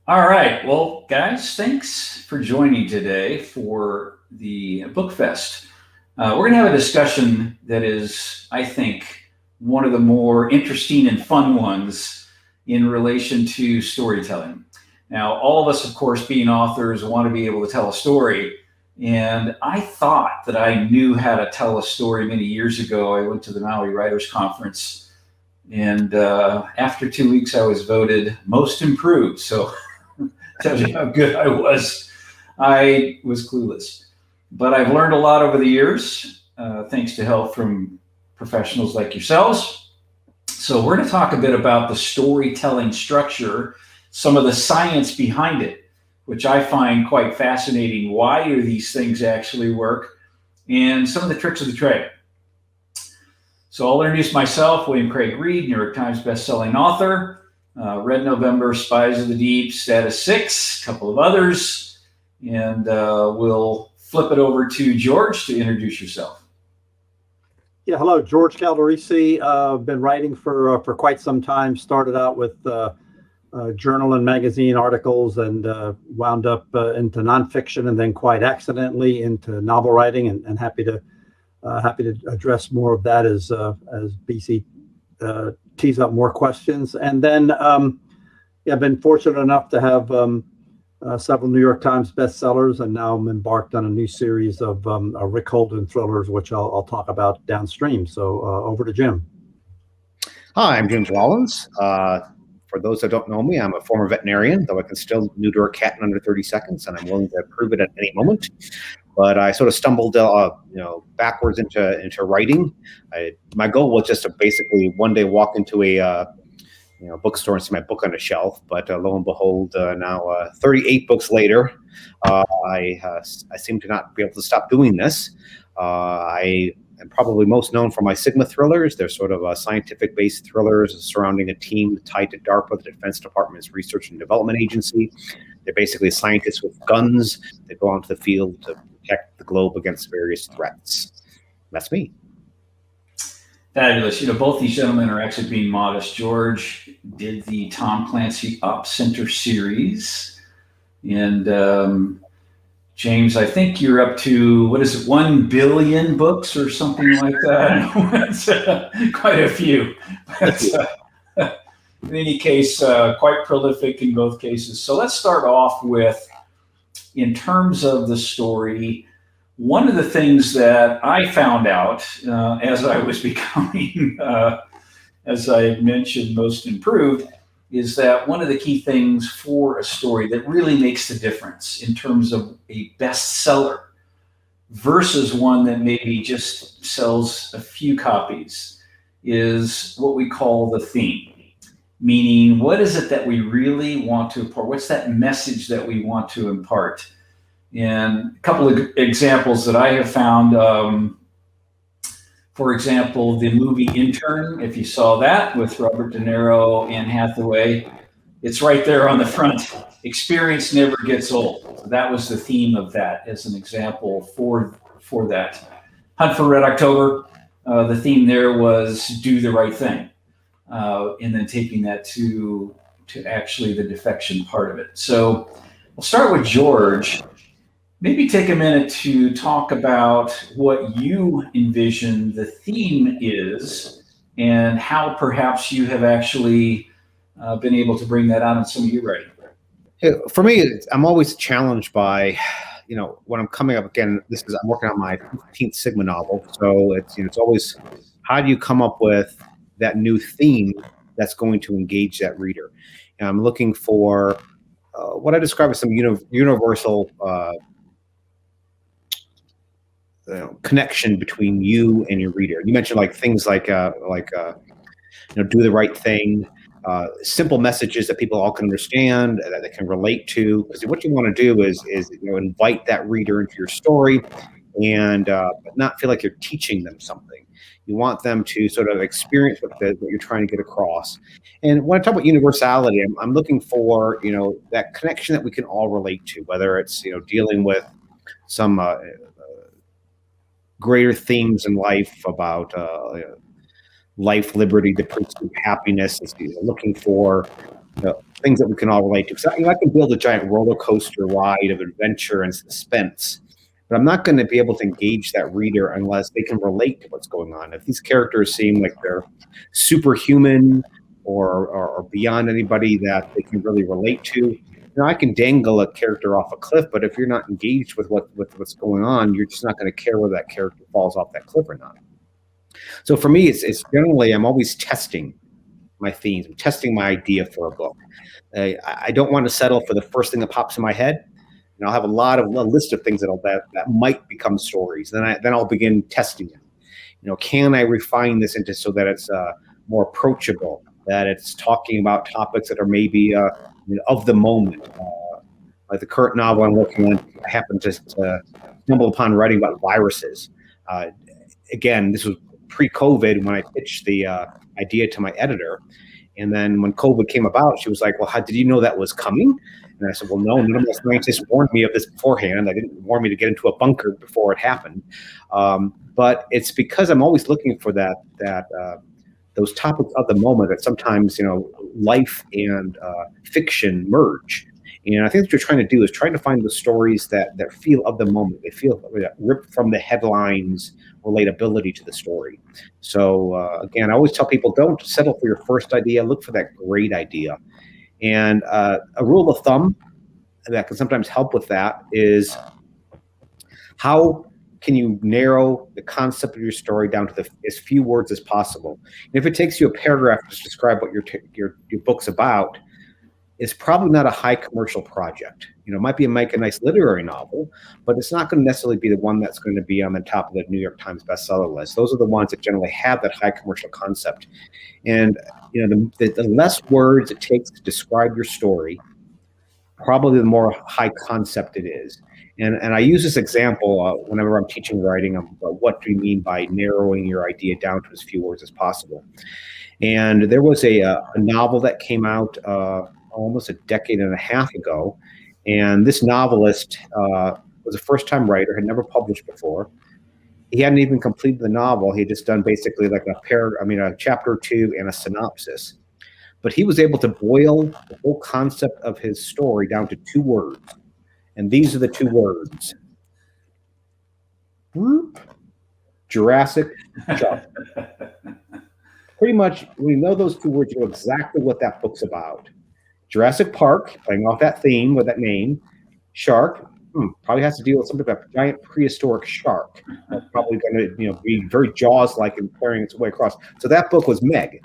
All right. Well, guys, thanks for joining today for the BookFest. We're going to have a discussion that is, I think, one of the more interesting and fun ones in relation to storytelling. Now, all of us, of course, being authors, want to be able to tell a story. And I thought that I knew how to tell a story many years ago. I went to the Maui Writers Conference, and after 2 weeks, I was voted most improved. So tells you how good I was. I was clueless. But I've learned a lot over the years, thanks to help from professionals like yourselves. So, we're going to talk a bit about the storytelling structure, some of the science behind it, which I find quite fascinating. Why do these things actually work? And some of the tricks of the trade. So, I'll introduce myself, William Craig Reed, New York Times bestselling author. Red November, Spies of the Deep, Status 6, a couple of others. And we'll flip it over to George to introduce yourself. Yeah, hello, George Galdorisi. Been writing for quite some time. Started out with journal and magazine articles and wound up into nonfiction and then quite accidentally into novel writing, and happy to address more of that as BC tease up more questions. And then I've been fortunate enough to have several New York Times bestsellers, and now I'm embarked on a new series of Rick Holden thrillers, which I'll talk about downstream. So over to Jim. Hi, I'm James Rollins. For those that don't know me, I'm a former veterinarian, though I can still neuter a cat in under 30 seconds, and I'm willing to prove it at any moment. But I sort of stumbled, backwards into writing. My goal was just to basically one day walk into a bookstore and see my book on a shelf. But lo and behold, now 38 books later, I seem to not be able to stop doing this. I am probably most known for my Sigma thrillers. They're sort of scientific-based thrillers surrounding a team tied to DARPA, the Defense Department's Research and Development Agency. They're basically scientists with guns. They go onto the field to protect the globe against various threats. That's me. Fabulous. Both these gentlemen are actually being modest. George did the Tom Clancy Op Center series. And James, I think you're up to, 1 billion books or something like that? It's quite a few. But, in any case, quite prolific in both cases. So let's start off with, in terms of the story, one of the things that I found out as I was becoming, as I mentioned, most improved, is that one of the key things for a story that really makes the difference in terms of a bestseller versus one that maybe just sells a few copies is what we call the theme. Meaning, what is it that we really want to impart? What's that message that we want to impart? And a couple of examples that I have found, for example, the movie Intern, if you saw that with Robert De Niro, Anne Hathaway, it's right there on the front. Experience never gets old. So that was the theme of that as an example for that. Hunt for Red October, the theme there was do the right thing. And then taking that to actually the defection part of it. So we'll start with George. Maybe take a minute to talk about what you envision the theme is and how perhaps you have actually been able to bring that out in some of your writing. For me, I'm always challenged by, when I'm coming up again, I'm working on my 15th Sigma novel. So it's always, how do you come up with that new theme that's going to engage that reader? And I'm looking for what I describe as some universal connection between you and your reader. You mentioned things like do the right thing, simple messages that people all can understand, that they can relate to. Because what you want to do is invite that reader into your story, and not feel like you're teaching them something. You want them to sort of experience what you're trying to get across. And when I talk about universality, I'm looking for that connection that we can all relate to, whether it's dealing with some greater themes in life about life, liberty, the pursuit of happiness. It's looking for things that we can all relate to. Because I can build a giant roller coaster ride of adventure and suspense, but I'm not going to be able to engage that reader unless they can relate to what's going on. If these characters seem like they're superhuman or beyond anybody that they can really relate to, I can dangle a character off a cliff, but if you're not engaged with what's going on, you're just not going to care whether that character falls off that cliff or not. So for me, it's generally, I'm always testing my themes. I'm testing my idea for a book. I don't want to settle for the first thing that pops in my head. And I'll have a list of things that might become stories. Then I'll begin testing it. Can I refine this into so that it's more approachable, that it's talking about topics that are maybe of the moment. Like the current novel I'm working on, I happened to stumble upon writing about viruses. Again, this was pre-COVID when I pitched the idea to my editor. And then when COVID came about, she was like, well, how did you know that was coming? And I said, well, no, none of the scientists warned me of this beforehand. They didn't warn me to get into a bunker before it happened. But it's because I'm always looking for those topics of the moment that sometimes, life and fiction merge. And I think what you're trying to do is trying to find the stories that feel of the moment. They feel ripped from the headlines, relatability to the story. So again, I always tell people, don't settle for your first idea. Look for that great idea. And a rule of thumb that can sometimes help with that is how can you narrow the concept of your story down to as few words as possible. And if it takes you a paragraph to describe what your book's about, it's probably not a high commercial project. It might make a nice literary novel, but it's not going to necessarily be the one that's going to be on the top of the New York Times bestseller list. Those are the ones that generally have that high commercial concept. And the less words it takes to describe your story, probably the more high concept it is. And I use this example whenever I'm teaching writing about what do you mean by narrowing your idea down to as few words as possible. And there was a novel that came out almost a decade and a half ago. And this novelist was a first-time writer, had never published before. He hadn't even completed the novel. He had just done basically like a chapter or two and a synopsis. But he was able to boil the whole concept of his story down to 2 words. And these are the 2 words. Jurassic Park. Pretty much, when you know those 2 words, you know exactly what that book's about. Jurassic Park, playing off that theme with that name. Shark, probably has to deal with some type of giant prehistoric shark. That's probably going to be very Jaws-like and carrying its way across. So that book was Meg.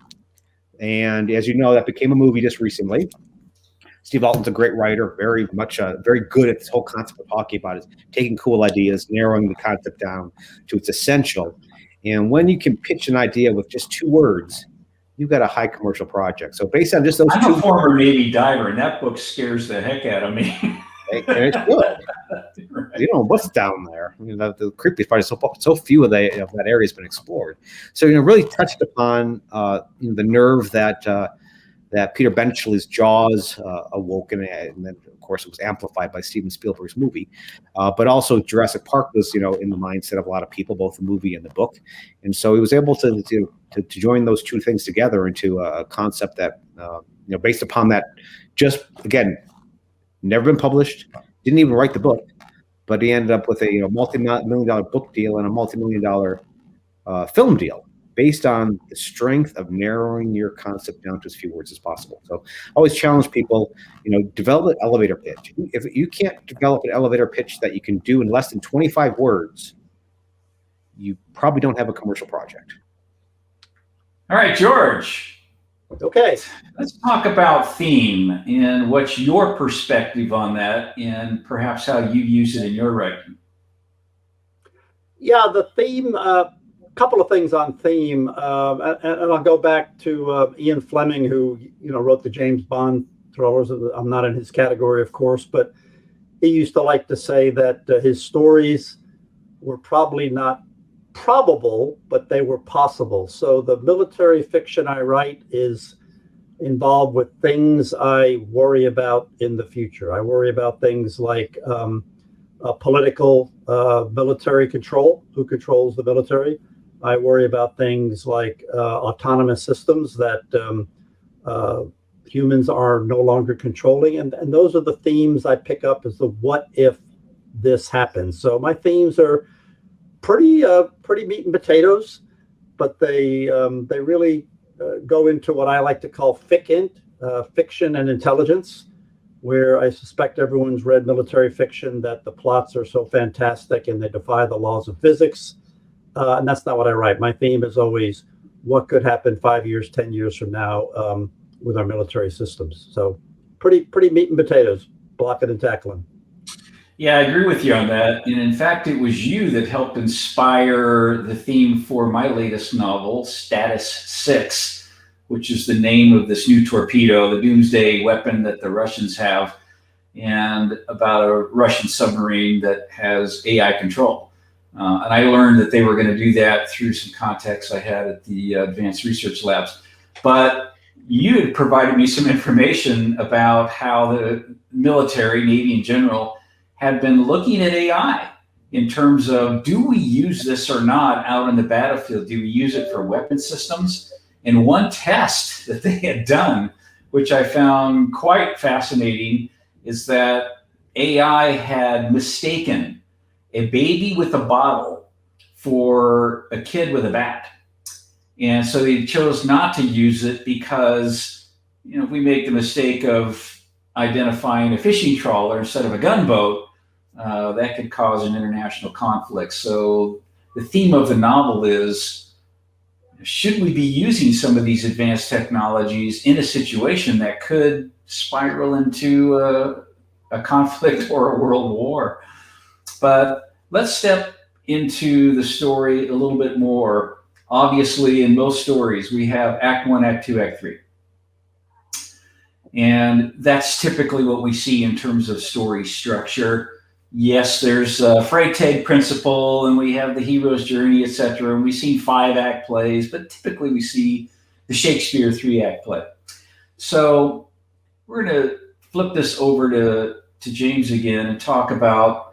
And as you know, that became a movie just recently. Steve Alton's a great writer, very good at this whole concept of talking about is taking cool ideas, narrowing the concept down to its essential. And when you can pitch an idea with just 2 words, you've got a high commercial project. So based on just those I'm a former Navy diver, and that book scares the heck out of me. And it's good. Right. You know what's down there. The creepiest part is so few of that area has been explored. So really touched upon the nerve that Peter Benchley's Jaws awoke, and then of course it was amplified by Steven Spielberg's movie. But also Jurassic Park was in the mindset of a lot of people, both the movie and the book, and so he was able to join those 2 things together into a concept that based upon that, just again, never been published, didn't even write the book, but he ended up with a multi-million-dollar book deal and a multi-million-dollar film deal based on the strength of narrowing your concept down to as few words as possible. So I always challenge people, develop an elevator pitch. If you can't develop an elevator pitch that you can do in less than 25 words, you probably don't have a commercial project. All right, George. Okay. Let's talk about theme and what's your perspective on that and perhaps how you use it in your writing. Yeah, the theme, couple of things on theme, and I'll go back to Ian Fleming, who wrote the James Bond thrillers. I'm not in his category, of course, but he used to like to say that his stories were probably not probable, but they were possible. So the military fiction I write is involved with things I worry about in the future. I worry about things like political military control, who controls the military. I worry about things like autonomous systems that humans are no longer controlling. And those are the themes I pick up as the what if this happens. So my themes are pretty meat and potatoes, but they really go into what I like to call fiction and intelligence, where I suspect everyone's read military fiction that the plots are so fantastic and they defy the laws of physics. And that's not what I write. My theme is always what could happen 5 years, 10 years from now with our military systems. So pretty meat and potatoes, blocking and tackling. Yeah, I agree with you on that. And in fact, it was you that helped inspire the theme for my latest novel, Status 6, which is the name of this new torpedo, the doomsday weapon that the Russians have, and about a Russian submarine that has AI control. And I learned that they were going to do that through some contacts I had at the Advanced Research Labs. But you had provided me some information about how the military, Navy in general, had been looking at AI in terms of, do we use this or not out on the battlefield? Do we use it for weapon systems? And one test that they had done, which I found quite fascinating, is that AI had mistaken a baby with a bottle for a kid with a bat. And so they chose not to use it because, if we make the mistake of identifying a fishing trawler instead of a gunboat, that could cause an international conflict. So the theme of the novel is, should we be using some of these advanced technologies in a situation that could spiral into a conflict or a world war? But let's step into the story a little bit more. Obviously, in most stories, we have Act 1, Act 2, Act 3. And that's typically what we see in terms of story structure. Yes, there's a Freytag principle, and we have the hero's journey, etc. And we've seen 5-act plays, but typically we see the Shakespeare 3-act play. So we're going to flip this over to James again and talk about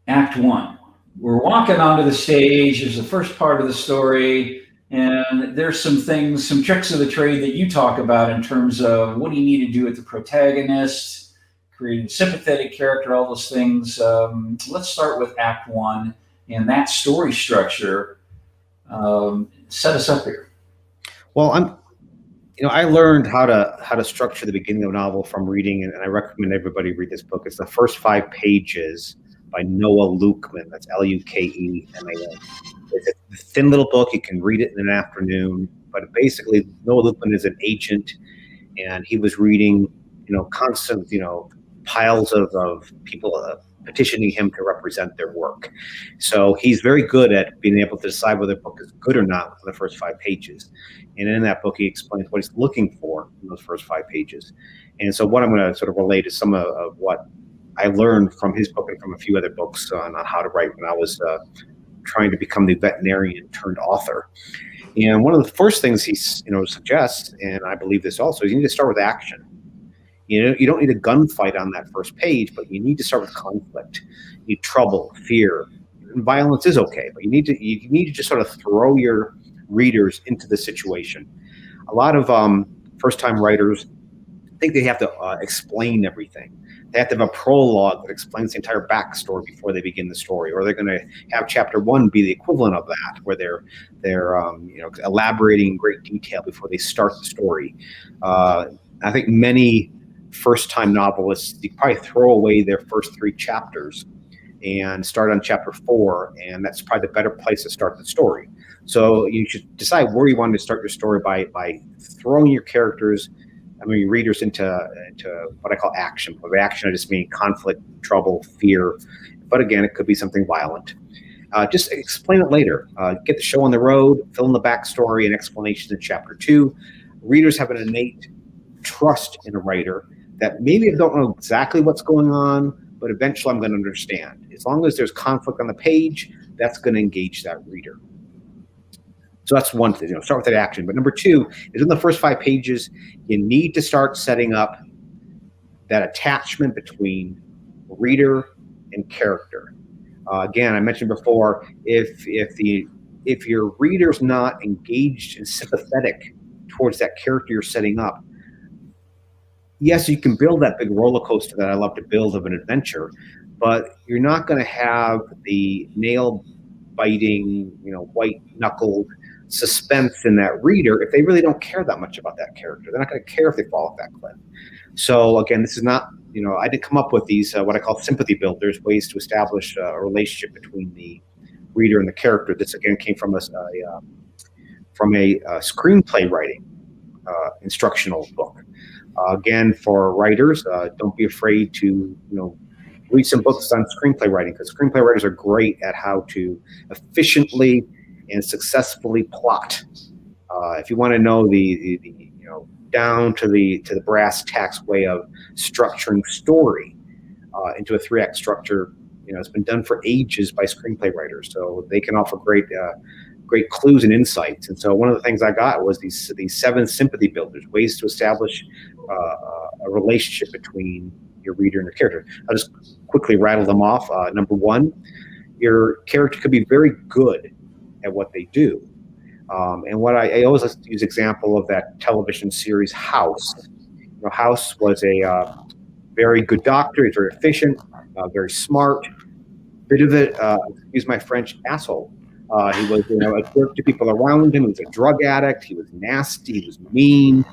Act 1. We're walking onto the stage. There's the first part of the story, and there's some things, some tricks of the trade that you talk about in terms of what do you need to do with the protagonist, creating a sympathetic character, all those things. Let's start with Act 1 and that story structure. Set us up here. Well, I learned how to structure the beginning of a novel from reading, and I recommend everybody read this book. It's the first 5 pages by Noah Lukeman. That's Lukeman. It's a thin little book. You can read it in an afternoon. But basically, Noah Lukeman is an agent, and he was reading, constant, piles of people petitioning him to represent their work. So he's very good at being able to decide whether a book is good or not in the first 5 pages. And in that book, he explains what he's looking for in those first 5 pages. And so what I'm going to sort of relate is some of what I learned from his book and from a few other books on how to write when I was trying to become the veterinarian turned author. And one of the first things he suggests, and I believe this also, is you need to start with action. You don't need a gunfight on that first page, but you need to start with conflict. You need trouble, fear, and violence is okay, but you need to just sort of throw your readers into the situation. A lot of first-time writers think they have to explain everything. They have to have a prologue that explains the entire backstory before they begin the story, or they're going to have chapter 1 be the equivalent of that, where they're elaborating in great detail before they start the story. I think many first-time novelists, you probably throw away their first 3 chapters and start on chapter 4, and that's probably the better place to start the story. So you should decide where you want to start your story by throwing your characters, your readers into what I call action. By action, I just mean conflict, trouble, fear, but again, it could be something violent. Just explain it later. Get the show on the road, fill in the backstory and explanations in chapter 2. Readers have an innate trust in a writer that maybe I don't know exactly what's going on, but eventually I'm going to understand. As long as there's conflict on the page, that's going to engage that reader. So that's one thing, start with that action. But number 2 is in the first 5 pages, you need to start setting up that attachment between reader and character. Again, I mentioned before, if your reader's not engaged and sympathetic towards that character you're setting up, yes, you can build that big roller coaster that I love to build of an adventure, but you're not going to have the nail biting, white knuckled suspense in that reader if they really don't care that much about that character. They're not going to care if they fall off that cliff. So again, this is not, I didn't come up with these, what I call sympathy builders, ways to establish a relationship between the reader and the character. This again came from a screenplay writing instructional book. Again, for writers, don't be afraid to, read some books on screenplay writing, because screenplay writers are great at how to efficiently and successfully plot. If you want to know the down to the brass tacks way of structuring story into a 3-act structure, it's been done for ages by screenplay writers, so they can offer great clues and insights. And so one of the things I got was these 7 sympathy builders, ways to establish a relationship between your reader and your character. I'll just quickly rattle them off. Number 1, your character could be very good at what they do. And what I always like to use example of that television series House. House was a very good doctor. He's very efficient, very smart, bit of a, excuse my French, asshole. He was, a jerk to people around him. He was a drug addict. He was nasty. He was mean.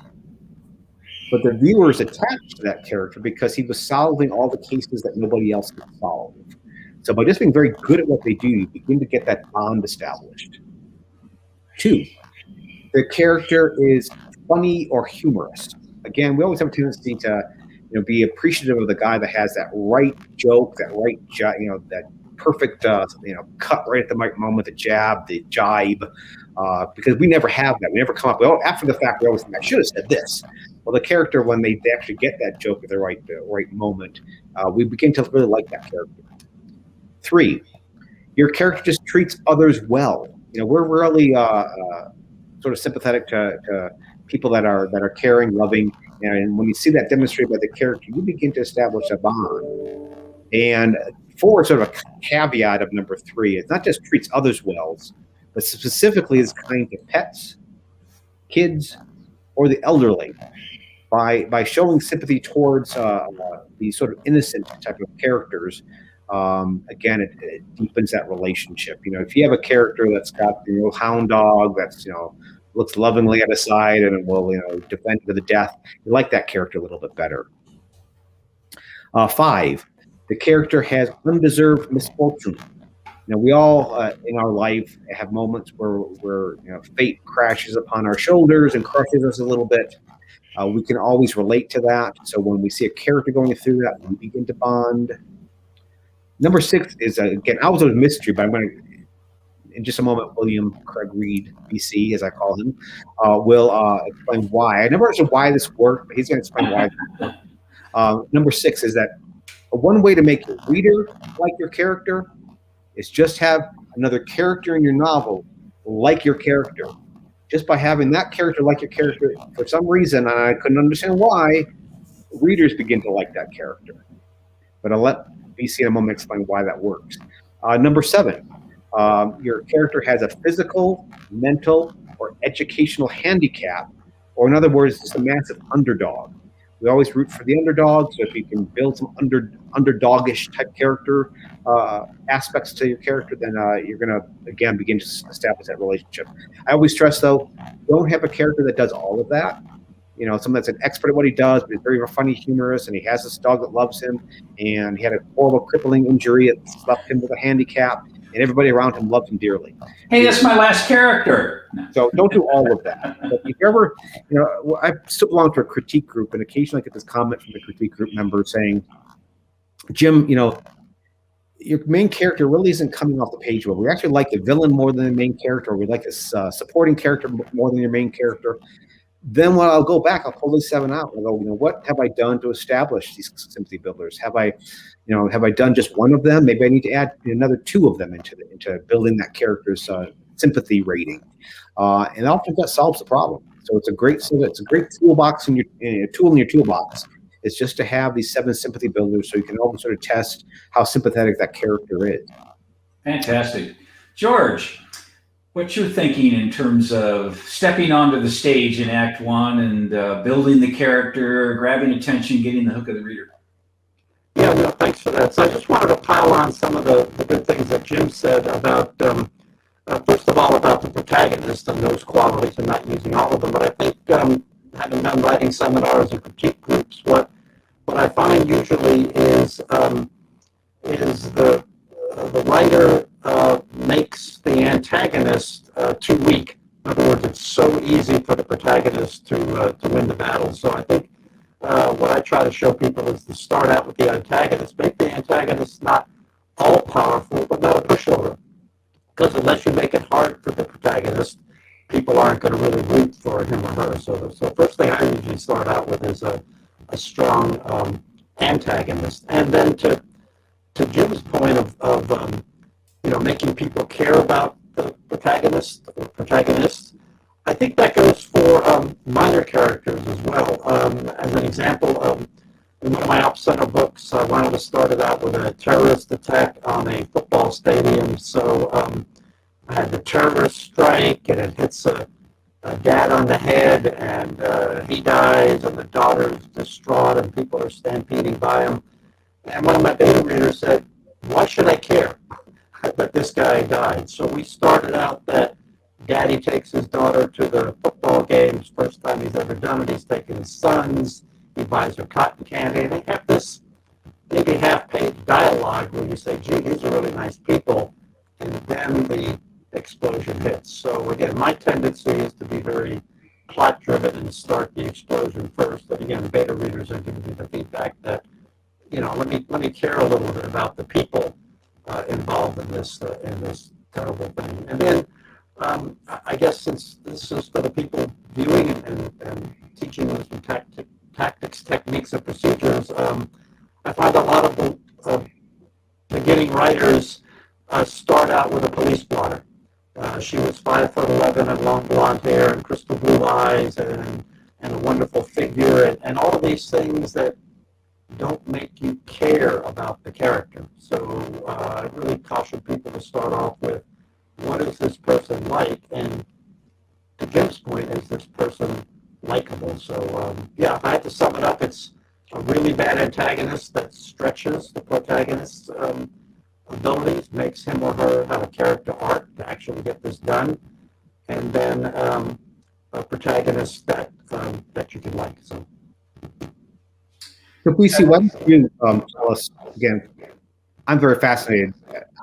But the viewers attached to that character because he was solving all the cases that nobody else could solve. So by just being very good at what they do, you begin to get that bond established. 2, the character is funny or humorous. Again, we always have a tendency to, be appreciative of the guy that has that right joke, that right, that perfect, cut right at the right moment, the jab, the jibe, because we never have that. We never come up. Well, after the fact, we always think, I should have said this. Well, the character, when they actually get that joke at the right moment, we begin to really like that character. 3, your character just treats others well. We're really sort of sympathetic to people that are caring, loving, and when you see that demonstrated by the character, you begin to establish a bond. And 4, sort of a caveat of number 3, it's not just treats others well, but specifically is kind to pets, kids, or the elderly. By showing sympathy towards these sort of innocent type of characters, again, it deepens that relationship. If you have a character that's got the hound dog that's looks lovingly at his side and will defend to the death, you like that character a little bit better. 5, the character has undeserved misfortune. We all in our life have moments where fate crashes upon our shoulders and crushes us a little bit. We can always relate to that. So when we see a character going through that, we begin to bond. Number 6 is, again, I was a mystery, but I'm going to, in just a moment, William Craig Reed, BC, as I call him, will explain why. I never understood why this worked, but he's going to explain why it worked. Number 6 is that one way to make your reader like your character is just have another character in your novel like your character. Just by having that character like your character, for some reason, and I couldn't understand why, readers begin to like that character. But I'll let BC in a moment explain why that works. Number 7, your character has a physical, mental, or educational handicap, or in other words, just a massive underdog. We always root for the underdog, so if you can build some underdogish type character aspects to your character, then you're going to, again, begin to establish that relationship. I always stress, though, don't have a character that does all of that. Someone that's an expert at what he does, but he's very funny, humorous, and he has this dog that loves him, and he had a horrible crippling injury that left him with a handicap, and everybody around him loved him dearly. Hey, that's my last character. So don't do all of that. But if you ever, I still belong to a critique group, and occasionally I get this comment from the critique group member saying, Jim, your main character really isn't coming off the page well. We actually like the villain more than the main character, or we like this supporting character more than your main character. Then when I'll go back, I'll pull these 7 out and go, what have I done to establish these sympathy builders? Have I done just one of them? Maybe I need to add another 2 of them into building that character's sympathy rating. And often that solves the problem. So it's a great toolbox tool in your toolbox. It's just to have these 7 sympathy builders so you can always sort of test how sympathetic that character is. Fantastic. George, What's your thinking in terms of stepping onto the stage in Act One and building the character, grabbing attention, getting the hook of the reader? Yeah, no, thanks for that. So I just wanted to pile on some of the good things that Jim said about, first of all, about the protagonist and those qualities, and not using all of them. But I think, having done writing seminars and critique groups, what I find usually is the writer makes the antagonist too weak. In other words, it's so easy for the protagonist to win the battle. So I think what I try to show people is to start out with the antagonist. Make the antagonist not all powerful, but not a pushover. Because unless you make it hard for the protagonist, people aren't going to really root for him or her. So first thing I usually start out with is a strong antagonist, and then to Jim's point of making people care about the protagonist or protagonists, I think that goes for minor characters as well. As an example, in one of my Op Center books, I wanted to start it out with a terrorist attack on a football stadium. So I had the terrorist strike, and it hits a dad on the head, and he dies, and the daughter's distraught, and people are stampeding by him. And one of my beta readers said, "Why should I care that this guy died?" So we started out that daddy takes his daughter to the football games, first time he's ever done it. He's taking his sons, he buys her cotton candy, and they have this maybe half-page dialogue where you say, "Gee, these are really nice people," and then the explosion hits. So again, my tendency is to be very plot-driven and start the explosion first. And again, beta readers are giving me the feedback that, let me care a little bit about the people involved in this terrible thing. And then I guess since this is for the people viewing and teaching them some tactics, techniques, and procedures, I find a lot of beginning writers start out with a police blotter. She was 5'11" and long blonde hair and crystal blue eyes and a wonderful figure, and all of these things that don't make you care about the character. So I really caution people to start off with, what is this person like? And to Jim's point, is this person likable? So if I had to sum it up, it's a really bad antagonist that stretches the protagonist's abilities, makes him or her have a character arc to actually get this done, and then a protagonist that you can like. So BC, why don't you tell us again? I'm very fascinated.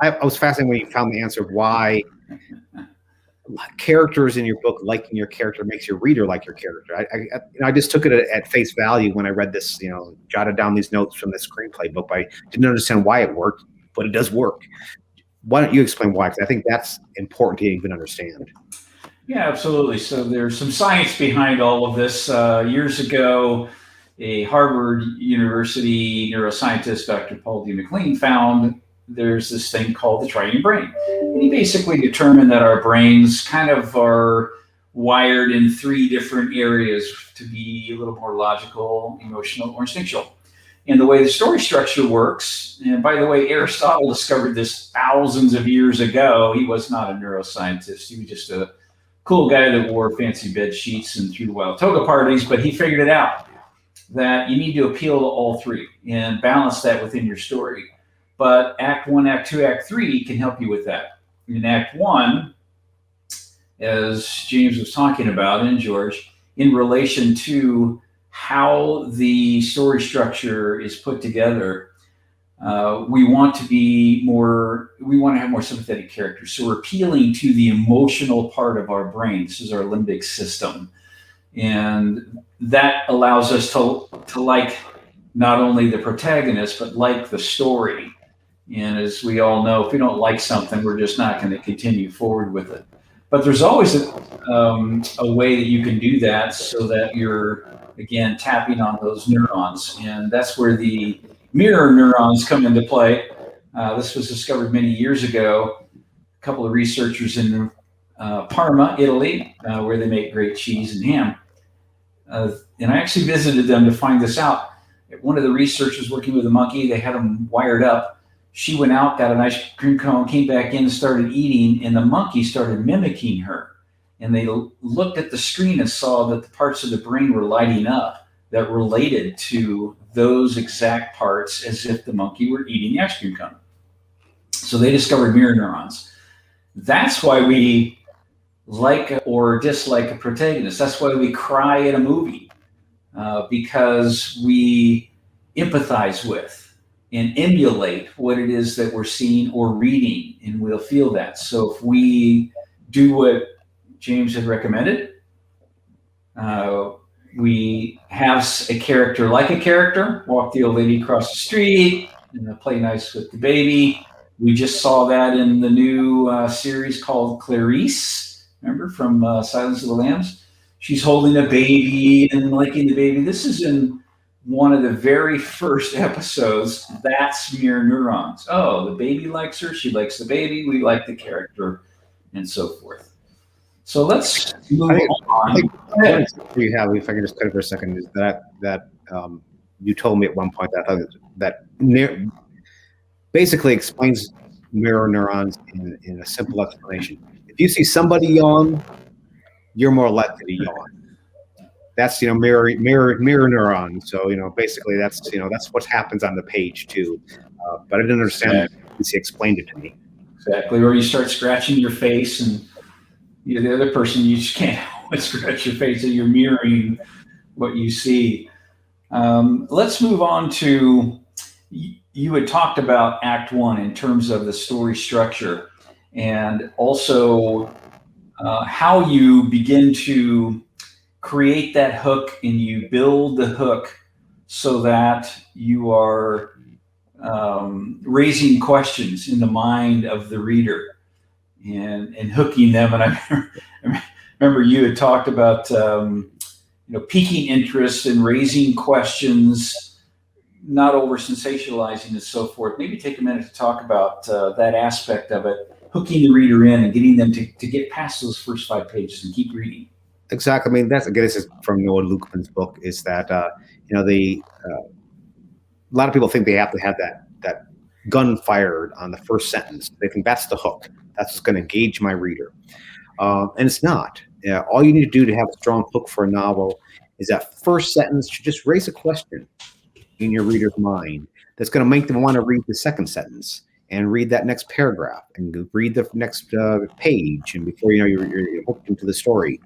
I was fascinated when you found the answer of why characters in your book liking your character makes your reader like your character. I just took it at face value when I read this, jotted down these notes from the screenplay book. But I didn't understand why it worked, but it does work. Why don't you explain why? Because I think that's important to even understand. Yeah, absolutely. So there's some science behind all of this. Years ago, a Harvard University neuroscientist, Dr. Paul D. McLean, found there's this thing called the triune brain. And he basically determined that our brains kind of are wired in three different areas to be a little more logical, emotional, or instinctual. And the way the story structure works, and by the way, Aristotle discovered this thousands of years ago. He was not a neuroscientist. He was just a cool guy that wore fancy bed sheets and threw wild toga parties, but he figured it out, that you need to appeal to all three and balance that within your story. But Act 1, Act 2, Act 3 can help you with that. In Act 1, as James was talking about, and George, in relation to how the story structure is put together, we want to have more sympathetic characters. So we're appealing to the emotional part of our brain. This is our limbic system. And that allows us to like not only the protagonist, but like the story. And as we all know, if we don't like something, we're just not going to continue forward with it. But there's always a way that you can do that so that you're, again, tapping on those neurons. And that's where the mirror neurons come into play. This was discovered many years ago. A couple of researchers in Parma, Italy, where they make great cheese and ham. And I actually visited them to find this out. One of the researchers working with a monkey, they had him wired up, she went out, got an ice cream cone, came back in and started eating, and the monkey started mimicking her. And they looked at the screen and saw that the parts of the brain were lighting up that related to those exact parts as if the monkey were eating the ice cream cone. So they discovered mirror neurons. That's why we like or dislike a protagonist. That's why we cry at a movie, because we empathize with and emulate what it is that we're seeing or reading, and we'll feel that. So if we do what James had recommended, we have a character like a character, walk the old lady across the street, and play nice with the baby. We just saw that in the new series called Clarice, remember, from Silence of the Lambs? She's holding a baby and liking the baby. This is in one of the very first episodes. That's mirror neurons. Oh, the baby likes her, she likes the baby, we like the character, and so forth. So let's move on. You have, if I can just cut it for a second, is that you told me at one point that basically explains mirror neurons in a simple explanation. If you see somebody yawn, you're more likely to yawn. That's mirror neurons. So basically that's what happens on the page too. But I didn't understand that. He explained it to me. Exactly. Or you start scratching your face, and the other person, you just can't scratch your face, so you're mirroring what you see. Let's move on to, you had talked about Act 1 in terms of the story structure, and also how you begin to create that hook, and you build the hook so that you are raising questions in the mind of the reader and hooking them. And I remember you had talked about piquing interest and raising questions, not over sensationalizing and so forth. Maybe take a minute to talk about that aspect of it, hooking the reader in and getting them to get past those first 5 pages and keep reading. Exactly. I mean, this is from Noah Lukeman's book, is that a lot of people think they have to have that gun fired on the first sentence. They think that's the hook. That's what's going to engage my reader. And it's not. All you need to do to have a strong hook for a novel is that first sentence should just raise a question in your reader's mind that's going to make them want to read the second sentence and read that next paragraph and read the next page, and before you know, you're hooked into the story.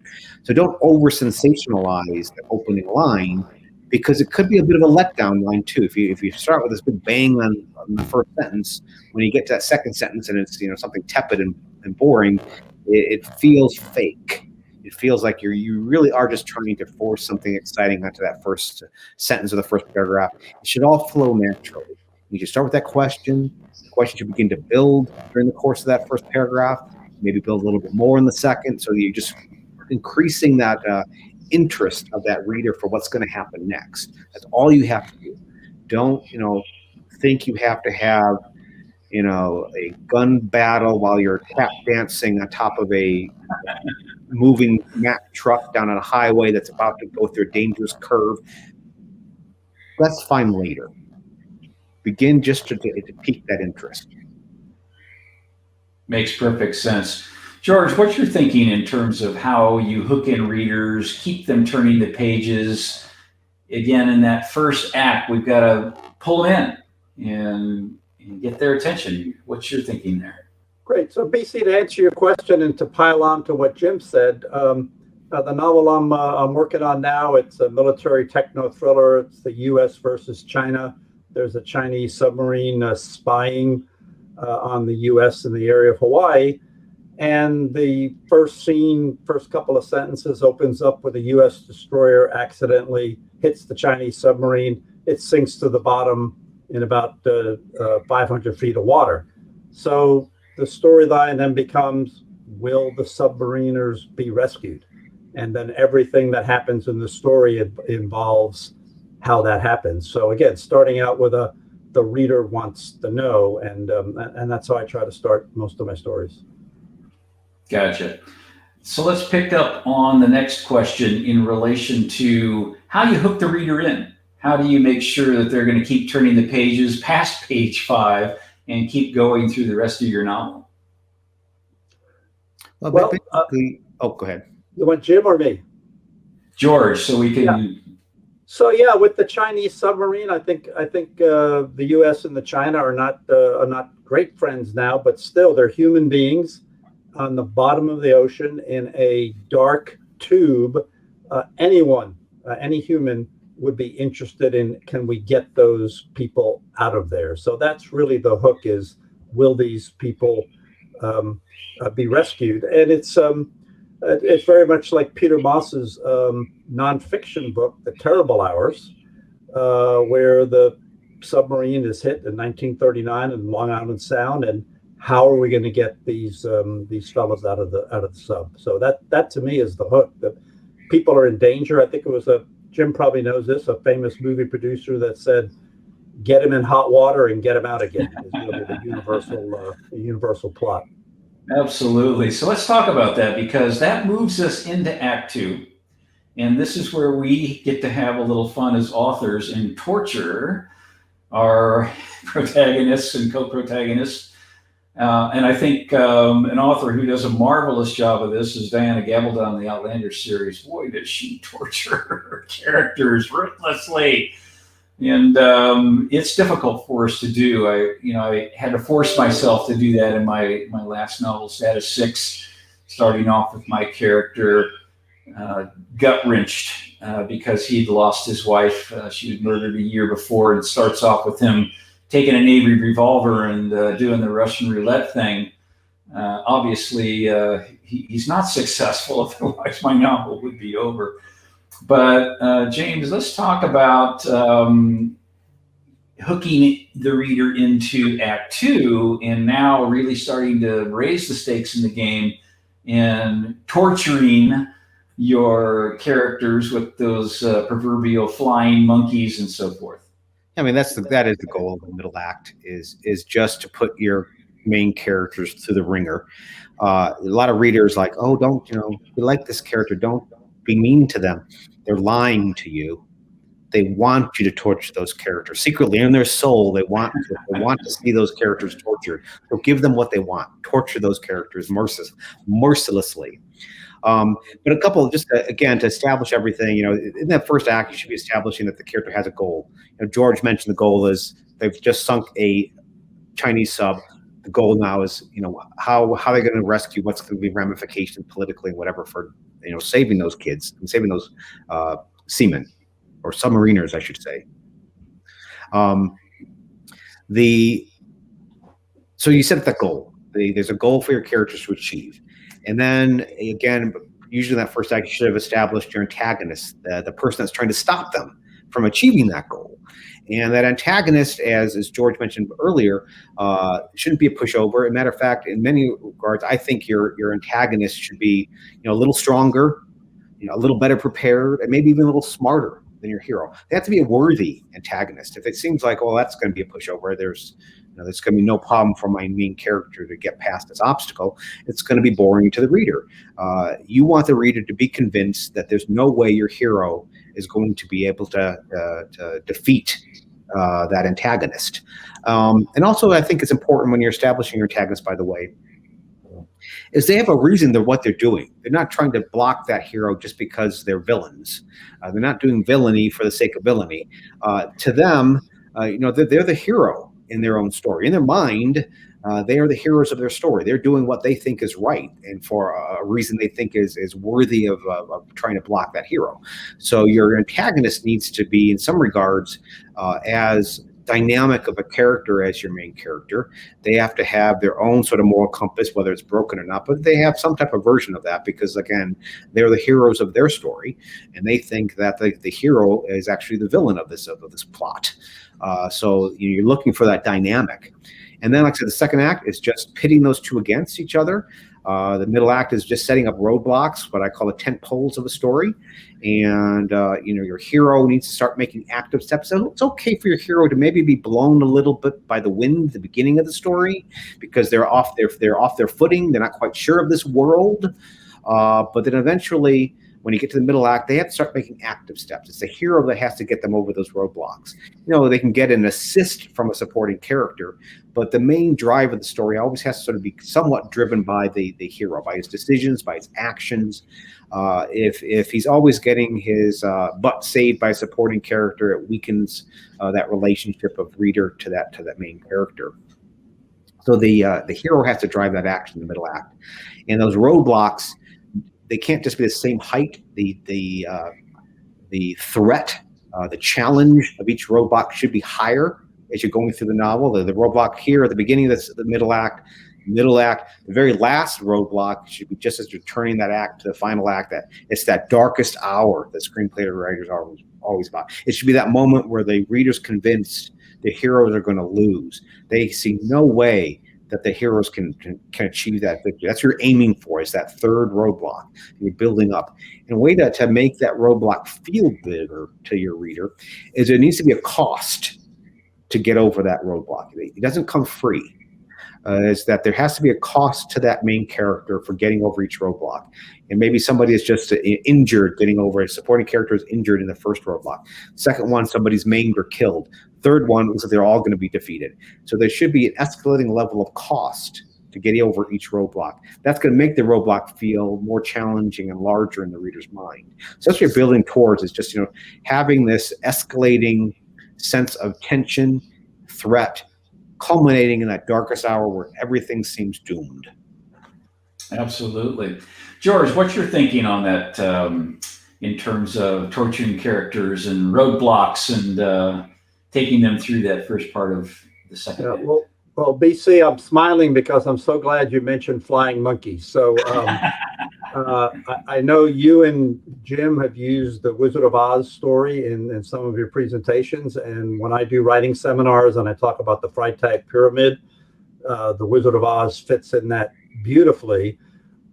So don't over sensationalize the opening line, because it could be a bit of a letdown line too. If you start with this big bang on the first sentence, when you get to that second sentence and it's something tepid and boring, it feels fake. It feels like you really are just trying to force something exciting onto that first sentence or the first paragraph. It should all flow naturally. You should start with that question. The question should begin to build during the course of that first paragraph, maybe build a little bit more in the second, so you're just increasing that interest of that reader for what's going to happen next. That's all you have to do. Don't think you have to have a gun battle while you're tap dancing on top of a moving Mack truck down on a highway that's about to go through a dangerous curve. That's fine later. Begin just to pique that interest. Makes perfect sense. George, what's your thinking in terms of how you hook in readers, keep them turning the pages? Again, in that first act, we've got to pull in and get their attention. What's your thinking there? Great. So, BC, to answer your question and to pile on to what Jim said, the novel I'm working on now, it's a military techno thriller. It's the U.S. versus China. There's a Chinese submarine spying on the U.S. in the area of Hawaii. And the first couple of sentences opens up with a U.S. destroyer accidentally hits the Chinese submarine. It sinks to the bottom in about 500 feet of water. So the storyline then becomes, will the submariners be rescued? And then everything that happens in the story involves how that happens. So again, starting out with the reader wants to know, and that's how I try to start most of my stories. Gotcha. So let's pick up on the next question in relation to how you hook the reader in. How do you make sure that they're going to keep turning the pages past page 5 and keep going through the rest of your novel? Well, go ahead. You want Jim or me? George, so we can. Yeah. So yeah, with the Chinese submarine, I think the U.S. and the China are not great friends now, but still they're human beings on the bottom of the ocean in a dark tube. Any human would be interested in, can we get those people out of there? So that's really the hook, is will these people be rescued? And it's very much like Peter Moss's nonfiction book, The Terrible Hours, where the submarine is hit in 1939 in Long Island Sound, and how are we going to get these fellows out of the sub? So that to me is the hook. That people are in danger. I think it was Jim probably knows this, a famous movie producer that said, "Get him in hot water and get him out again." Is really the universal plot. Absolutely. So let's talk about that, because that moves us into Act 2. And this is where we get to have a little fun as authors and torture our protagonists and co-protagonists. And I think an author who does a marvelous job of this is Diana Gabaldon in the Outlander series. Boy, does she torture her characters ruthlessly. And it's difficult for us to do. I had to force myself to do that in my last novel, Status 6, starting off with my character gut-wrenched because he'd lost his wife. She was murdered a year before, and it starts off with him taking a Navy revolver and doing the Russian roulette thing. Obviously, he's not successful, otherwise my novel would be over. But James, let's talk about hooking the reader into Act 2, and now really starting to raise the stakes in the game and torturing your characters with those proverbial flying monkeys and so forth. I mean, that is the goal of the middle act, is just to put your main characters through the ringer. A lot of readers like, oh, don't, you like this character, don't be mean to them. They're lying to you. They want you to torture those characters secretly in their soul. They want to see those characters tortured. So give them what they want. Torture those characters mercilessly. But a couple, just again, to establish everything, in that first act, you should be establishing that the character has a goal. George mentioned the goal is they've just sunk a Chinese sub. The goal now is, how are they going to rescue? What's going to be ramifications politically and whatever for, saving those kids and saving those seamen, or submariners, I should say. So you set the goal. There's a goal for your characters to achieve. And then, again, usually in that first act, you should have established your antagonist, the person that's trying to stop them from achieving that goal. And that antagonist, as George mentioned earlier, shouldn't be a pushover. As a matter of fact, in many regards, I think your antagonist should be, a little stronger, a little better prepared, and maybe even a little smarter than your hero. They have to be a worthy antagonist. If it seems like, oh, that's going to be a pushover, there's going to be no problem for my main character to get past this obstacle, it's going to be boring to the reader. You want the reader to be convinced that there's no way your hero is going to be able to defeat that antagonist. And also, I think it's important when you're establishing your antagonist, by the way, is they have a reason to what they're doing. They're not trying to block that hero just because they're villains. They're not doing villainy for the sake of villainy. To them, they're the hero in their own story. In their mind, they are the heroes of their story. They're doing what they think is right, and for a reason they think is worthy of trying to block that hero. So your antagonist needs to be, in some regards, as dynamic of a character as your main character. They have to have their own sort of moral compass, whether it's broken or not, but they have some type of version of that because, again, they're the heroes of their story, and they think that the hero is actually the villain of this plot. So you're looking for that dynamic. And then, like I said, the second act is just pitting those two against each other. The middle act is just setting up roadblocks, what I call the tent poles of a story. And, your hero needs to start making active steps. So it's okay for your hero to maybe be blown a little bit by the wind at the beginning of the story because they're off their footing. They're not quite sure of this world. But then eventually when you get to the middle act, they have to start making active steps. It's the hero that has to get them over those roadblocks. They can get an assist from a supporting character, but the main drive of the story always has to sort of be somewhat driven by the hero, by his decisions, by his actions. If he's always getting his butt saved by a supporting character, it weakens that relationship of reader to that main character. So the hero has to drive that action in the middle act, and those roadblocks, they can't just be the same height. The threat, the challenge of each roadblock should be higher as you're going through the novel. The roadblock here at the beginning of the middle act, the very last roadblock should be just as you're turning that act to the final act. That it's that darkest hour that screenplay writers are always about. It should be that moment where the reader's convinced the heroes are going to lose. They see no way that the heroes can achieve that victory. That's what you're aiming for, is that third roadblock. You're building up. And a way to make that roadblock feel bigger to your reader is there needs to be a cost to get over that roadblock. It doesn't come free. Is that there has to be a cost to that main character for getting over each roadblock. And maybe somebody is just injured getting over it. A supporting character is injured in the first roadblock. Second one, somebody's maimed or killed. Third one looks like they're all going to be defeated. So there should be an escalating level of cost to get over each roadblock. That's going to make the roadblock feel more challenging and larger in the reader's mind. So that's what you're building towards, is just having this escalating sense of tension, threat, culminating in that darkest hour where everything seems doomed. Absolutely. George, what's your thinking on that in terms of torturing characters and roadblocks and taking them through that first part of the second act? Well, BC, I'm smiling because I'm so glad you mentioned flying monkeys. So I know you and Jim have used the Wizard of Oz story in some of your presentations. And when I do writing seminars and I talk about the Freytag pyramid, the Wizard of Oz fits in that beautifully.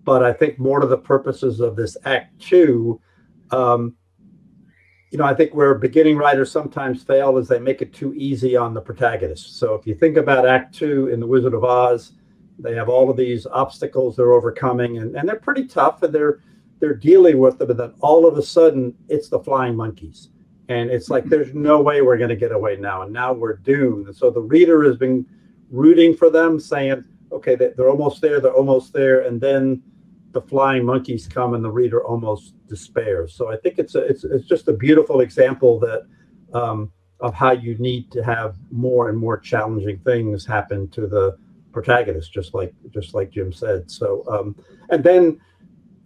But I think more to the purposes of this Act 2, I think where beginning writers sometimes fail is they make it too easy on the protagonist. So if you think about Act 2 in The Wizard of Oz, they have all of these obstacles they're overcoming, and they're pretty tough, and they're dealing with them. And then all of a sudden, it's the flying monkeys, and it's like there's no way we're going to get away now, and now we're doomed. And so the reader has been rooting for them, saying, "Okay, they're almost there," and then the flying monkeys come, and the reader almost despairs. So I think it's just a beautiful example that of how you need to have more and more challenging things happen to the protagonist, just like Jim said. So and then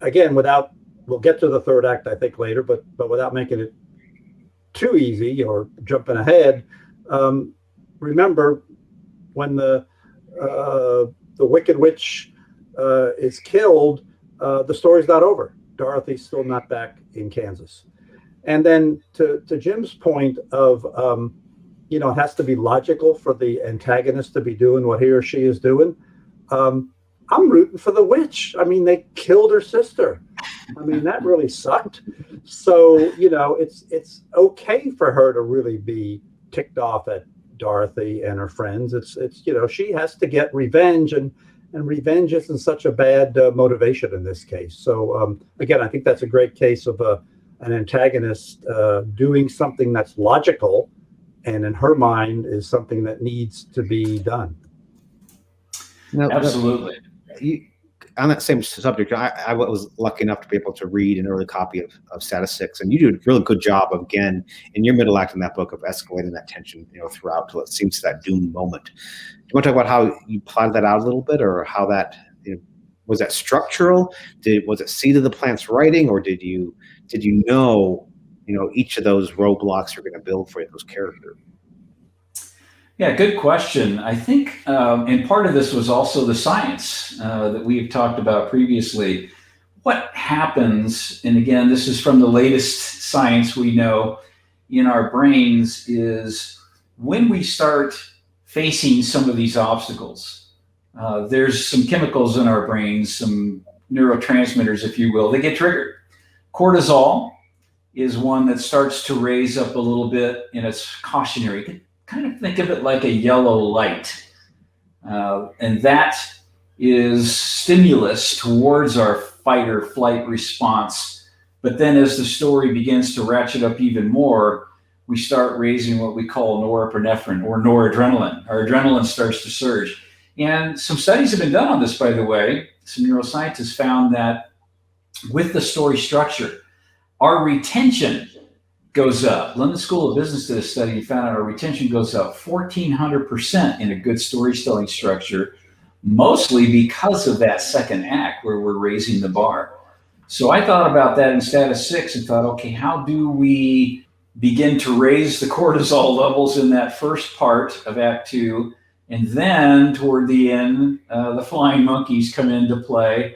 again, we'll get to the third act I think later, but without making it too easy or jumping ahead, remember when the Wicked Witch is killed, the story's not over. Dorothy's still not back in Kansas. And then to Jim's point of it has to be logical for the antagonist to be doing what he or she is doing. I'm rooting for the witch. I mean, they killed her sister. I mean, that really sucked. So, it's okay for her to really be ticked off at Dorothy and her friends. It's she has to get revenge, and revenge isn't such a bad motivation in this case. So, again, I think that's a great case of an antagonist doing something that's logical, and in her mind is something that needs to be done. No, absolutely. On that same subject, I was lucky enough to be able to read an early copy of Status 6, and you do a really good job of, again, in your middle act in that book, of escalating that tension, throughout till it seems to that doom moment. Do you want to talk about how you plotted that out a little bit, or how that was that structural? Was it seed of the plant's writing, or did you know each of those roadblocks you're going to build for those characters? Yeah, good question. I think, and part of this was also the science that we've talked about previously. What happens, and again, this is from the latest science we know in our brains, is when we start facing some of these obstacles, there's some chemicals in our brains, some neurotransmitters, if you will, that get triggered. Cortisol is one that starts to raise up a little bit, and it's cautionary. Kind of think of it like a yellow light. And that is stimulus towards our fight or flight response But then as the story begins to ratchet up even more, we start raising what we call norepinephrine or noradrenaline. Our adrenaline starts to surge. And some studies have been done on this, by the way. Some neuroscientists found that with the story structure, our retention goes up. London School of Business did a study and found out our retention goes up 1,400% in a good storytelling structure, mostly because of that second act where we're raising the bar. So I thought about that in status 6 and thought, okay, how do we begin to raise the cortisol levels in that first part of Act 2? And then toward the end, the flying monkeys come into play.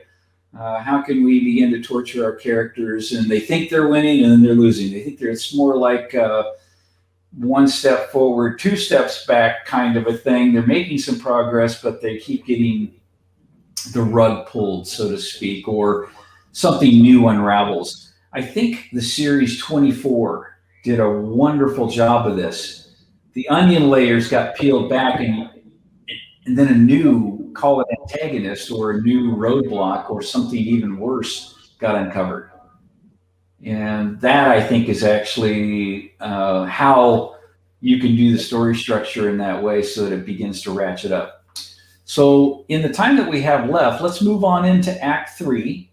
How can we begin to torture our characters? And they think they're winning and then they're losing. They think it's more like one step forward, two steps back kind of a thing. They're making some progress, but they keep getting the rug pulled, so to speak, or something new unravels. I think the series 24 did a wonderful job of this. The onion layers got peeled back, and then a new, call it antagonist or a new roadblock or something even worse got uncovered. And that, I think, is actually how you can do the story structure in that way so that it begins to ratchet up. So in the time that we have left, let's move on into Act 3.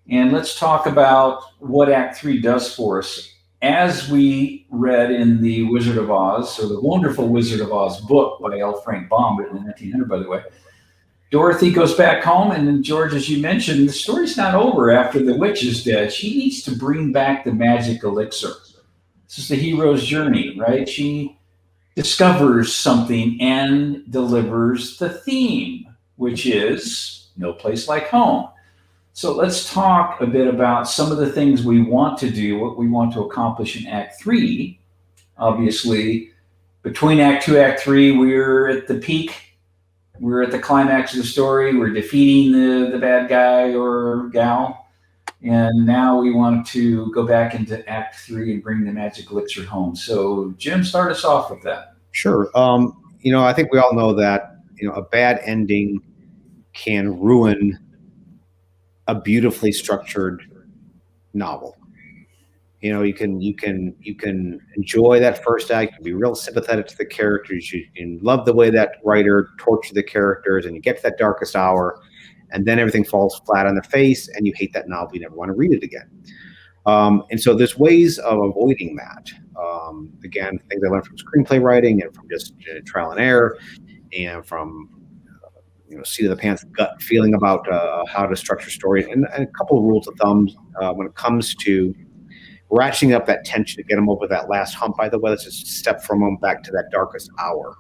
And let's talk about what Act 3 does for us. As we read in the Wizard of Oz, or the Wonderful Wizard of Oz book by L. Frank Baum, written in 1900, by the way, Dorothy goes back home, and then, George, as you mentioned, the story's not over after the witch is dead. She needs to bring back the magic elixir. This is the hero's journey, right? She discovers something and delivers the theme, which is no place like home. So let's talk a bit about some of the things we want to do, what we want to accomplish in Act 3. Obviously, between Act 2 and Act 3, we're at the peak. We're at the climax of the story. We're defeating the bad guy or gal. And now we want to go back into Act 3 and bring the magic elixir home. So, Jim, start us off with that. Sure. I think we all know that, a bad ending can ruin a beautifully structured novel. You can enjoy that first act. You can be real sympathetic to the characters. You can love the way that writer tortured the characters, and you get to that darkest hour, and then everything falls flat on the face, and you hate that novel. You never want to read it again. And so there's ways of avoiding that. Again, things I learned from screenplay writing and from just trial and error, and from seat of the pants gut feeling about how to structure stories, and a couple of rules of thumb when it comes to ratcheting up that tension to get them over that last hump. By the way, let's just step for a moment back to that darkest hour.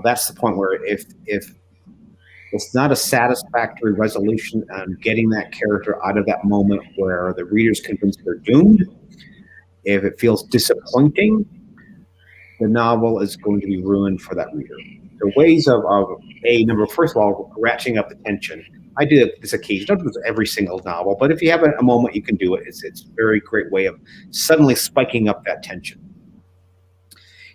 That's the point where if it's not a satisfactory resolution on getting that character out of that moment where the reader's convinced they're doomed, if it feels disappointing, the novel is going to be ruined for that reader. There are ways of first of all, ratcheting up the tension. I do this occasionally, don't do this every single novel, but if you have a moment you can do it, it's a very great way of suddenly spiking up that tension.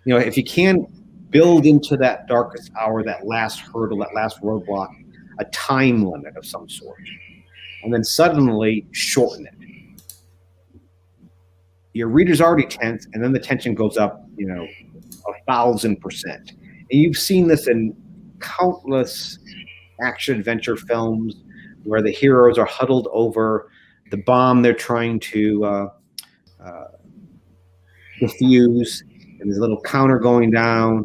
If you can build into that darkest hour, that last hurdle, that last roadblock, a time limit of some sort, and then suddenly shorten it. Your reader's already tense, and then the tension goes up, 1,000%. And you've seen this in countless action adventure films where the heroes are huddled over the bomb they're trying to defuse, and there's a little counter going down,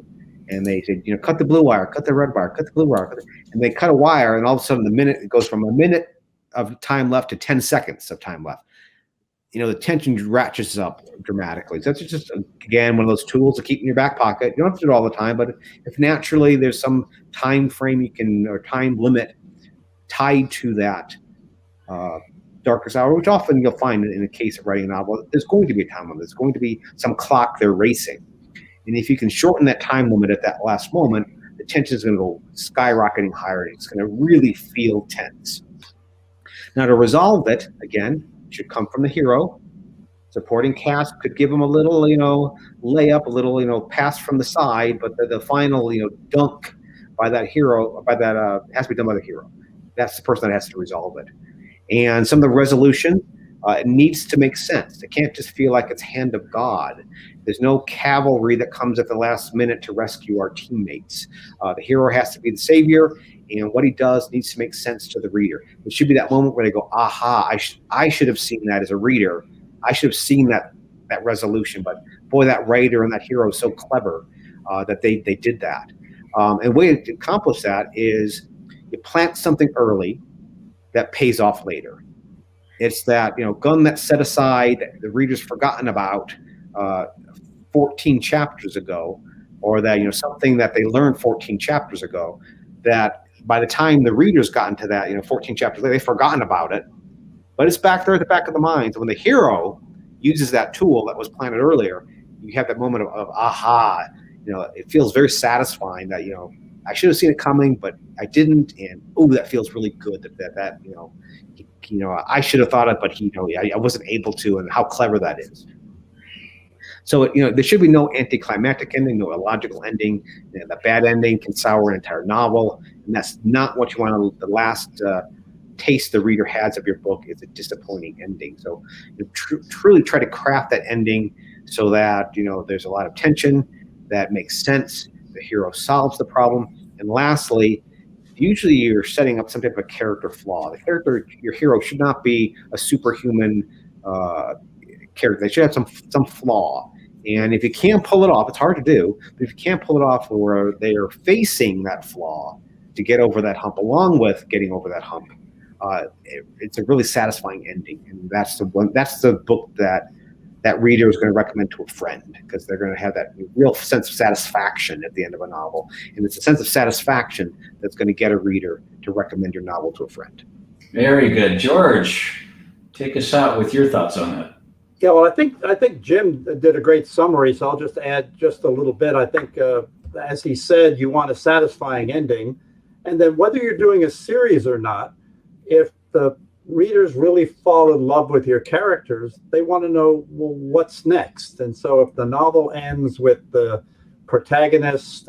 and they say, cut the blue wire, cut the red wire, cut the blue wire, and they cut a wire, and all of a sudden it goes from a minute of time left to 10 seconds of time left. The tension ratchets up dramatically. So that's just, again, one of those tools to keep in your back pocket. You don't have to do it all the time, but if naturally there's some time frame or time limit tied to that darkest hour, which often you'll find in the case of writing a novel, there's going to be a time limit. There's going to be some clock they're racing. And if you can shorten that time limit at that last moment, the tension is going to go skyrocketing higher. It's going to really feel tense. Now, to resolve it, again, should come from the hero. Supporting cast could give them a little, layup, a little, pass from the side, but the final, dunk by that hero, has to be done by the hero. That's the person that has to resolve it. And some of the resolution, It needs to make sense. It can't just feel like it's hand of God. There's no cavalry that comes at the last minute to rescue our teammates. The hero has to be the savior, and what he does needs to make sense to the reader. It should be that moment where they go, aha, I should have seen that as a reader. I should have seen that resolution. But boy, that writer and that hero is so clever that they did that. And the way to accomplish that is you plant something early that pays off later. It's that, gun that's set aside that the reader's forgotten about 14 chapters ago, or that, something that they learned 14 chapters ago, that by the time the reader's gotten to that, 14 chapters later, they've forgotten about it, but it's back there at the back of the mind. So when the hero uses that tool that was planted earlier, you have that moment of aha. It feels very satisfying that, I should have seen it coming, but I didn't, and that feels really good that I should have thought it, but I wasn't able to, and how clever that is. So there should be no anticlimactic ending, no illogical ending. The bad ending can sour an entire novel, and that's not what you want. The last taste the reader has of your book is a disappointing ending. So truly try to craft that ending so that there's a lot of tension, that makes sense. The hero solves the problem, and lastly, usually you're setting up some type of a character flaw. Your hero should not be a superhuman character. They should have some flaw. And if you can't pull it off, it's hard to do, but if you can't pull it off where they are facing that flaw to get over that hump, along with getting over that hump, it's a really satisfying ending. And that's the book that reader is going to recommend to a friend, because they're going to have that real sense of satisfaction at the end of a novel. And it's a sense of satisfaction that's going to get a reader to recommend your novel to a friend. Very good. George, take us out with your thoughts on that. Yeah, well, I think Jim did a great summary, so I'll just add just a little bit. I think, as he said, you want a satisfying ending. And then whether you're doing a series or not, if the readers really fall in love with your characters, they want to know, well, what's next? And so if the novel ends with the protagonist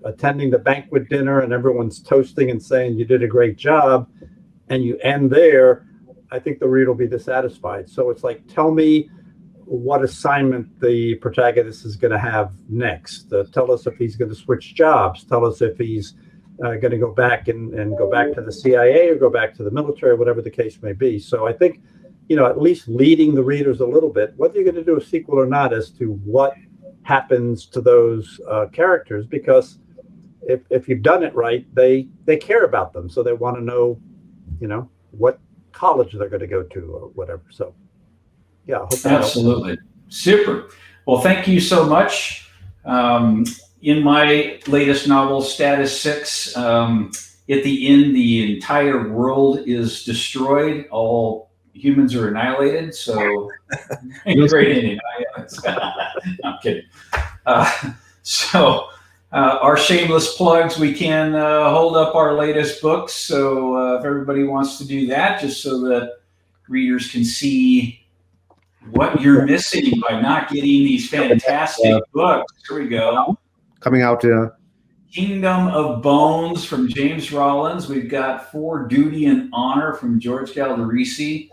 attending the banquet dinner and everyone's toasting and saying you did a great job, and you end there, I think the reader will be dissatisfied. So it's like, tell me what assignment the protagonist is going to have next. Tell us if he's going to switch jobs. Tell us if he's going to go back and go back to the CIA or go back to the military, whatever the case may be. So I think, at least leading the readers a little bit, whether you're going to do a sequel or not, as to what happens to those characters, because if you've done it right, they care about them. So they want to know, what college they're going to go to or whatever. So yeah, I hope that absolutely helps. Super. Well, thank you so much. In my latest novel, Status 6, at the end, the entire world is destroyed. All humans are annihilated. So great ending. I'm kidding. Our shameless plugs, we can hold up our latest books. So if everybody wants to do that, just so that readers can see what you're missing by not getting these fantastic books. Here we go. Coming out Kingdom of Bones from James Rollins. We've got For Duty and Honor from George Galdorisi.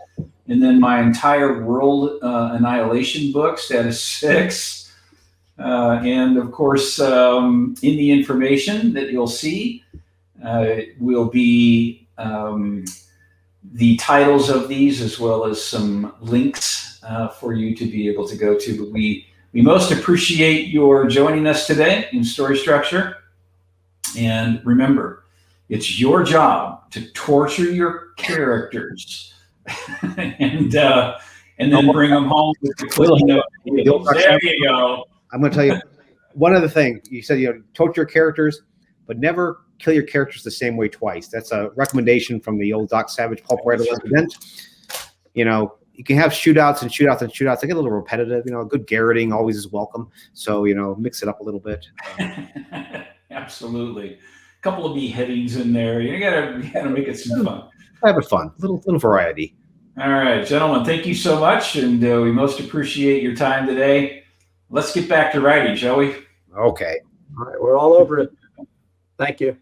And then my entire World Annihilation book, Status 6. And of course, in the information that you'll see will be the titles of these, as well as some links for you to be able to go to. But we most appreciate your joining us today in Story Structure. And remember, it's your job to torture your characters and then bring them home with the clean note. There you go. I'm going to tell you one other thing. You said, torture your characters, but never kill your characters the same way twice. That's a recommendation from the old Doc Savage pulp writer event. You can have shootouts and shootouts and shootouts. They get a little repetitive. A good garroting always is welcome. So, mix it up a little bit. Absolutely. A couple of beheadings in there. You gotta make it some fun. Have it fun. Little variety. All right, gentlemen, thank you so much. And we most appreciate your time today. Let's get back to writing, shall we? Okay. All right, we're all over it. Thank you.